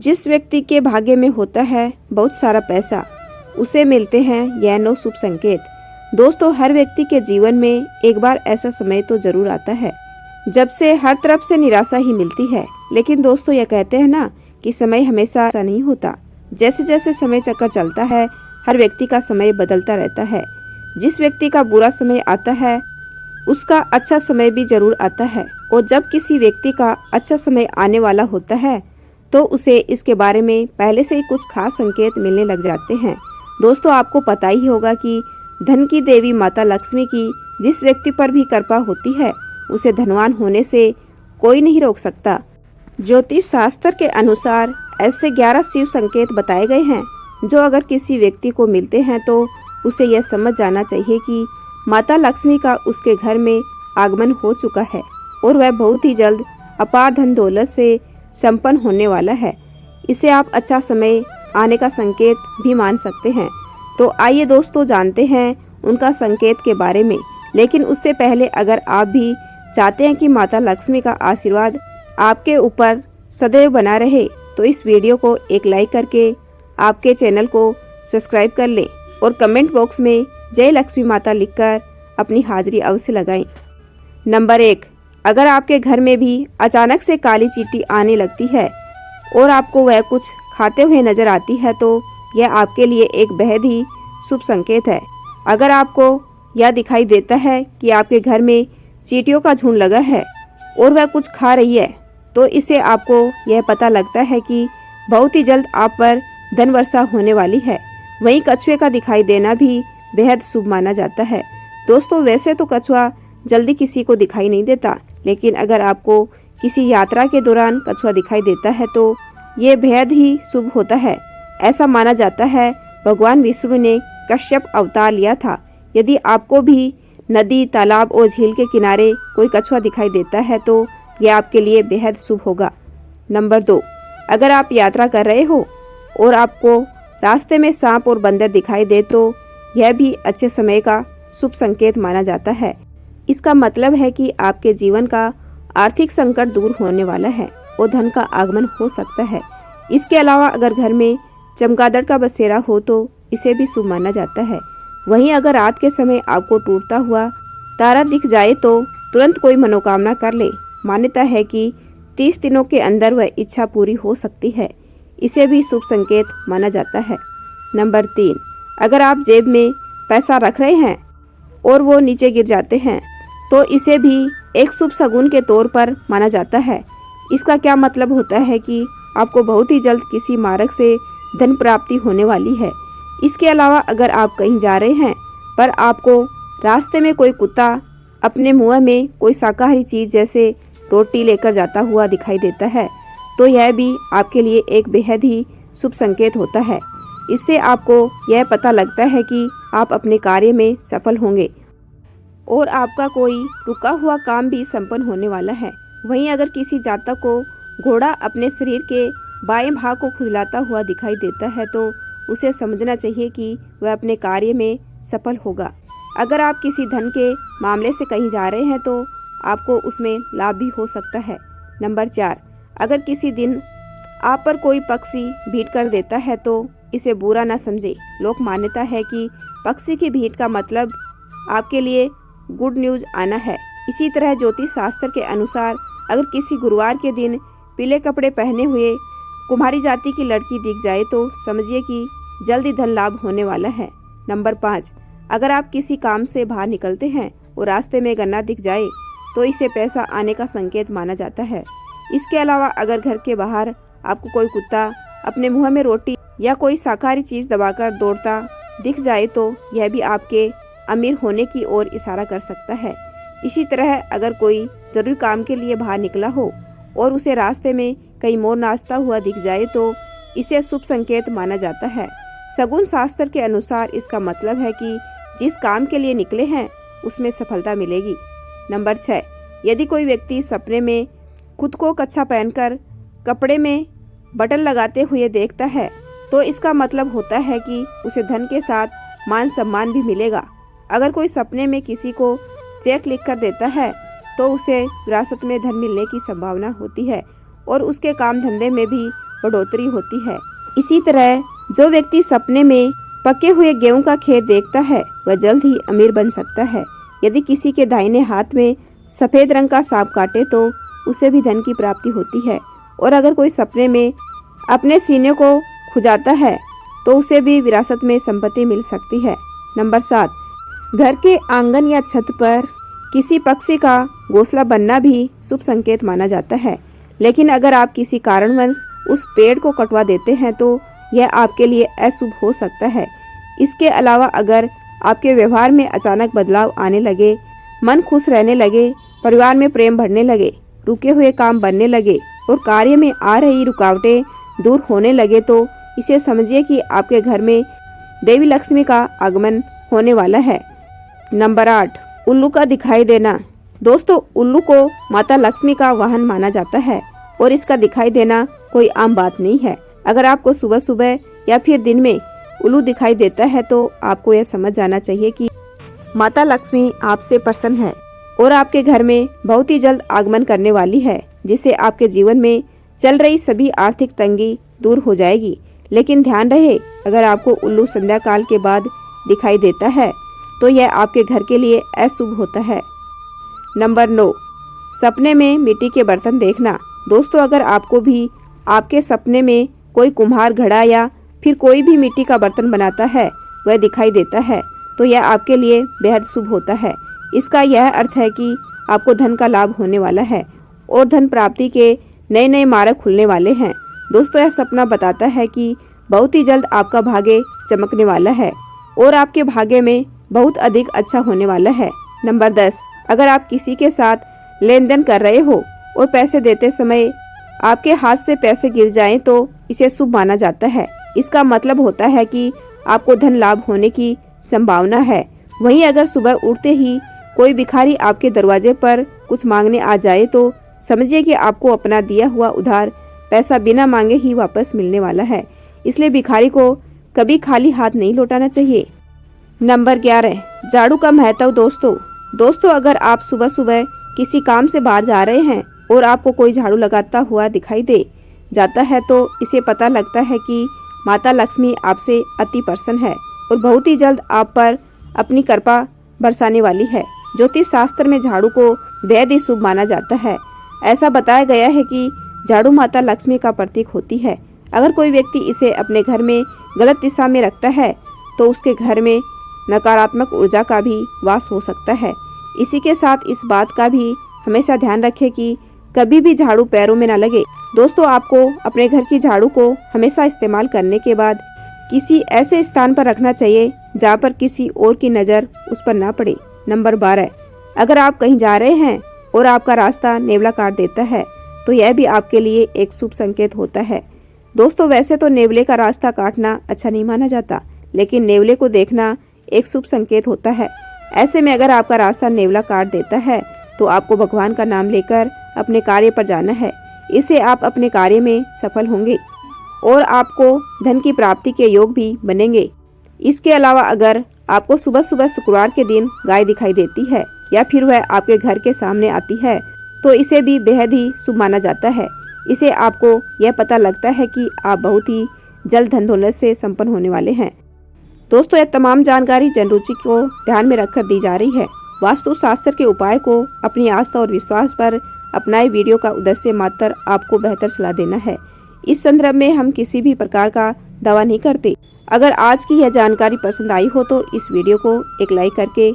जिस व्यक्ति के भाग्य में होता है बहुत सारा पैसा, उसे मिलते हैं यह 9 शुभ संकेत। दोस्तों, हर व्यक्ति के जीवन में एक बार ऐसा समय तो जरूर आता है जब से हर तरफ से निराशा ही मिलती है। लेकिन दोस्तों, यह कहते हैं ना कि समय हमेशा ऐसा नहीं होता। जैसे जैसे समय चक्कर चलता है, हर व्यक्ति का समय बदलता रहता है। जिस व्यक्ति का बुरा समय आता है उसका अच्छा समय भी जरूर आता है, और जब किसी व्यक्ति का अच्छा समय आने वाला होता है तो उसे इसके बारे में पहले से ही कुछ खास संकेत मिलने लग जाते हैं। दोस्तों, आपको पता ही होगा कि धन की देवी माता लक्ष्मी की जिस व्यक्ति पर भी कृपा होती है उसे धनवान होने से कोई नहीं रोक सकता। ज्योतिष शास्त्र के अनुसार ऐसे 11 शिव संकेत बताए गए हैं जो अगर किसी व्यक्ति को मिलते हैं तो उसे यह समझ जाना चाहिए कि माता लक्ष्मी का उसके घर में आगमन हो चुका है और वह बहुत ही जल्द अपार धन दौलत से संपन्न होने वाला है। इसे आप अच्छा समय आने का संकेत भी मान सकते हैं। तो आइए दोस्तों, जानते हैं उनका संकेत के बारे में। लेकिन उससे पहले अगर आप भी चाहते हैं कि माता लक्ष्मी का आशीर्वाद आपके ऊपर सदैव बना रहे तो इस वीडियो को एक लाइक करके आपके चैनल को सब्सक्राइब कर लें और कमेंट बॉक्स में जय लक्ष्मी माता लिखकर अपनी हाजिरी अवश्य लगाएं। नंबर 1, अगर आपके घर में भी अचानक से काली चींटी आने लगती है और आपको वह कुछ खाते हुए नजर आती है तो यह आपके लिए एक बेहद ही शुभ संकेत है। अगर आपको यह दिखाई देता है कि आपके घर में चींटियों का झुंड लगा है और वह कुछ खा रही है तो इससे आपको यह पता लगता है कि बहुत ही जल्द आप पर धन वर्षा होने वाली है। वहीं कछुए का दिखाई देना भी बेहद शुभ माना जाता है। दोस्तों, वैसे तो कछुआ जल्दी किसी को दिखाई नहीं देता, लेकिन अगर आपको किसी यात्रा के दौरान कछुआ दिखाई देता है तो ये बेहद ही शुभ होता है। ऐसा माना जाता है भगवान विष्णु ने कश्यप अवतार लिया था। यदि आपको भी नदी, तालाब और झील के किनारे कोई कछुआ दिखाई देता है तो यह आपके लिए बेहद शुभ होगा। नंबर 2, अगर आप यात्रा कर रहे हो और आपको रास्ते में सांप और बंदर दिखाई दे तो यह भी अच्छे समय का शुभ संकेत माना जाता है। इसका मतलब है कि आपके जीवन का आर्थिक संकट दूर होने वाला है और धन का आगमन हो सकता है। इसके अलावा अगर घर में चमगादड़ का बसेरा हो तो इसे भी शुभ माना जाता है। वहीं अगर रात के समय आपको टूटता हुआ तारा दिख जाए तो तुरंत कोई मनोकामना कर ले। मान्यता है कि 30 दिनों के अंदर वह इच्छा पूरी हो सकती है। इसे भी शुभ संकेत माना जाता है। नंबर 3, अगर आप जेब में पैसा रख रहे हैं और वो नीचे गिर जाते हैं तो इसे भी एक शुभ शगुन के तौर पर माना जाता है। इसका क्या मतलब होता है कि आपको बहुत ही जल्द किसी मार्ग से धन प्राप्ति होने वाली है। इसके अलावा अगर आप कहीं जा रहे हैं पर आपको रास्ते में कोई कुत्ता अपने मुंह में कोई शाकाहारी चीज जैसे रोटी लेकर जाता हुआ दिखाई देता है तो यह भी आपके लिए एक बेहद ही शुभ संकेत होता है। इससे आपको यह पता लगता है कि आप अपने कार्य में सफल होंगे और आपका कोई रुका हुआ काम भी संपन्न होने वाला है। वहीं अगर किसी जातक को घोड़ा अपने शरीर के बाएं भाग को खुजलाता हुआ दिखाई देता है तो उसे समझना चाहिए कि वह अपने कार्य में सफल होगा। अगर आप किसी धन के मामले से कहीं जा रहे हैं तो आपको उसमें लाभ भी हो सकता है। नंबर 4, अगर किसी दिन आप पर कोई पक्षी भीट कर देता है तो इसे बुरा ना समझे। लोक मान्यता है कि पक्षी की भीट का मतलब आपके लिए गुड न्यूज आना है। इसी तरह ज्योतिष शास्त्र के अनुसार अगर किसी गुरुवार के दिन पीले कपड़े पहने हुए कुम्हारी जाति की लड़की दिख जाए तो समझिए कि जल्दी धन लाभ होने वाला है। नंबर 5, अगर आप किसी काम से बाहर निकलते हैं और रास्ते में गन्ना दिख जाए तो इसे पैसा आने का संकेत माना जाता है। इसके अलावा अगर घर के बाहर आपको कोई कुत्ता अपने मुंह में रोटी या कोई शाकाहारी चीज दबाकर दौड़ता दिख जाए तो यह भी आपके अमीर होने की ओर इशारा कर सकता है। इसी तरह अगर कोई जरूरी काम के लिए बाहर निकला हो और उसे रास्ते में कहीं मोर नाचता हुआ दिख जाए तो इसे शुभ संकेत माना जाता है। शगुन शास्त्र के अनुसार इसका मतलब है कि जिस काम के लिए निकले हैं उसमें सफलता मिलेगी। नंबर 6, यदि कोई व्यक्ति सपने में खुद को कच्छा पहनकर कपड़े में बटन लगाते हुए देखता है तो इसका मतलब होता है कि उसे धन के साथ मान सम्मान भी मिलेगा। अगर कोई सपने में किसी को चेक लिख कर देता है तो उसे विरासत में धन मिलने की संभावना होती है और उसके काम धंधे में भी बढ़ोतरी होती है। इसी तरह जो व्यक्ति सपने में पके हुए गेहूं का खेत देखता है वह जल्द ही अमीर बन सकता है। यदि किसी के दाहिने हाथ में सफेद रंग का सांप काटे तो उसे भी धन की प्राप्ति होती है। और अगर कोई सपने में अपने सीने को खुजाता है तो उसे भी विरासत में संपत्ति मिल सकती है। नंबर 7, घर के आंगन या छत पर किसी पक्षी का घोंसला बनना भी शुभ संकेत माना जाता है। लेकिन अगर आप किसी कारणवश उस पेड़ को कटवा देते हैं तो यह आपके लिए अशुभ हो सकता है। इसके अलावा अगर आपके व्यवहार में अचानक बदलाव आने लगे, मन खुश रहने लगे, परिवार में प्रेम बढ़ने लगे, रुके हुए काम बनने लगे और कार्य में आ रही रुकावटें दूर होने लगे तो इसे समझिए कि आपके घर में देवी लक्ष्मी का आगमन होने वाला है। नंबर 8, उल्लू का दिखाई देना। दोस्तों, उल्लू को माता लक्ष्मी का वाहन माना जाता है और इसका दिखाई देना कोई आम बात नहीं है। अगर आपको सुबह सुबह या फिर दिन में उल्लू दिखाई देता है तो आपको यह समझ जाना चाहिए कि माता लक्ष्मी आपसे प्रसन्न है और आपके घर में बहुत ही जल्द आगमन करने वाली है, जिससे आपके जीवन में चल रही सभी आर्थिक तंगी दूर हो जाएगी। लेकिन ध्यान रहे, अगर आपको उल्लू संध्या काल के बाद दिखाई देता है तो यह आपके घर के लिए अशुभ होता है। नंबर 9, सपने में मिट्टी के बर्तन देखना। दोस्तों, अगर आपको भी आपके सपने में कोई कुम्हार, घड़ा या फिर कोई भी मिट्टी का बर्तन बनाता है वह दिखाई देता है तो यह आपके लिए बेहद शुभ होता है। इसका यह अर्थ है कि आपको धन का लाभ होने वाला है और धन प्राप्ति के नए नए मार्ग खुलने वाले हैं। दोस्तों, यह सपना बताता है कि बहुत ही जल्द आपका भाग्य चमकने वाला है और आपके भाग्य में बहुत अधिक अच्छा होने वाला है। नंबर 10, अगर आप किसी के साथ लेन देन कर रहे हो और पैसे देते समय आपके हाथ से पैसे गिर जाएं तो इसे शुभ माना जाता है। इसका मतलब होता है कि आपको धन लाभ होने की संभावना है। वहीं अगर सुबह उठते ही कोई भिखारी आपके दरवाजे पर कुछ मांगने आ जाए तो समझिए कि आपको अपना दिया हुआ उधार पैसा बिना मांगे ही वापस मिलने वाला है। इसलिए भिखारी को कभी खाली हाथ नहीं लौटाना चाहिए। नंबर 11, झाड़ू का महत्व। दोस्तों, अगर आप सुबह सुबह किसी काम से बाहर जा रहे हैं और आपको कोई झाड़ू लगाता हुआ दिखाई दे जाता है तो इसे पता लगता है कि माता लक्ष्मी आपसे अति प्रसन्न है और बहुत ही जल्द आप पर अपनी कृपा बरसाने वाली है। ज्योतिष शास्त्र में झाड़ू को बेहद ही शुभ माना जाता है। ऐसा बताया गया है कि झाड़ू माता लक्ष्मी का प्रतीक होती है। अगर कोई व्यक्ति इसे अपने घर में गलत दिशा में रखता है तो उसके घर में नकारात्मक ऊर्जा का भी वास हो सकता है। इसी के साथ इस बात का भी हमेशा ध्यान रखें कि कभी भी झाड़ू पैरों में न लगे। दोस्तों, आपको अपने घर की झाड़ू को हमेशा इस्तेमाल करने के बाद किसी ऐसे स्थान पर रखना चाहिए जहाँ पर किसी और की नज़र उस पर ना पड़े। नंबर 12, अगर आप कहीं जा रहे हैं और आपका रास्ता नेवला काट देता है तो यह भी आपके लिए एक शुभ संकेत होता है। दोस्तों, वैसे तो नेवले का रास्ता काटना अच्छा नहीं माना जाता, लेकिन नेवले को देखना एक शुभ संकेत होता है। ऐसे में अगर आपका रास्ता नेवला काट देता है तो आपको भगवान का नाम लेकर अपने कार्य पर जाना है। इससे आप अपने कार्य में सफल होंगे और आपको धन की प्राप्ति के योग भी बनेंगे। इसके अलावा अगर आपको सुबह सुबह शुक्रवार के दिन गाय दिखाई देती है या फिर वह आपके घर के सामने आती है तो इसे भी बेहद ही शुभ माना जाता है। इसे आपको यह पता लगता है कि आप बहुत ही जल्द धन दौलत से संपन्न होने वाले हैं। दोस्तों, यह तमाम जानकारी जनरुचि को ध्यान में रखकर दी जा रही है। वास्तु शास्त्र के उपाय को अपनी आस्था और विश्वास पर अपनाए वीडियो का उद्देश्य मात्र आपको बेहतर सलाह देना है। इस संदर्भ में हम किसी भी प्रकार का दावा नहीं करते। अगर आज की यह जानकारी पसंद आई हो तो इस वीडियो को एक लाइक करके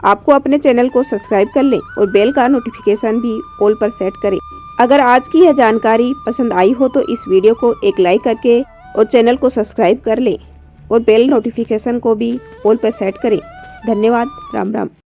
आपको अपने चैनल को सब्सक्राइब कर लें और बेल का नोटिफिकेशन भी ऑल पर सेट करें। अगर आज की यह जानकारी पसंद आई हो तो इस वीडियो को एक लाइक करके और चैनल को सब्सक्राइब कर लें और बेल नोटिफिकेशन को भी ऑल पर सेट करें। धन्यवाद। राम राम।